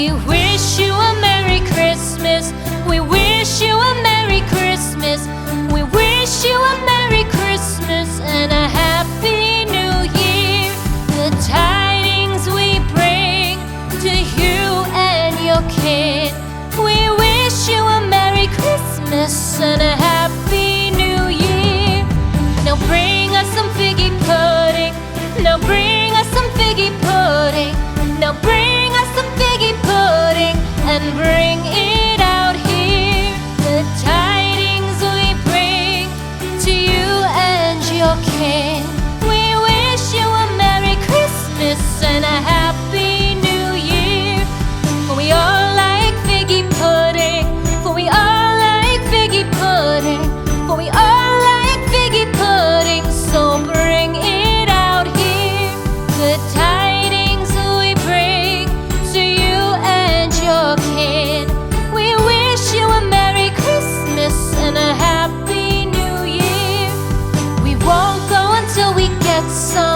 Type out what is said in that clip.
We wish you a Merry Christmas. We wish you a Merry Christmas. We wish you a Merry Christmas and a Happy New Year. The tidings we bring to you and your kid. We wish you a Merry Christmas and a Happy New Year. Now bring us some figgy pudding. Now bring us some figgy pudding. Now bring us some figgy pudding and bring it out here. The tidings we bring to you and your kin. We wish you a Merry Christmas and a Happy New Year. For we all like figgy pudding. For we all like figgy pudding. For we all like figgy pudding. So bring it out here. The tidings we bring to you and your kid. We wish you a Merry Christmas and a Happy New Year. We won't go until we get some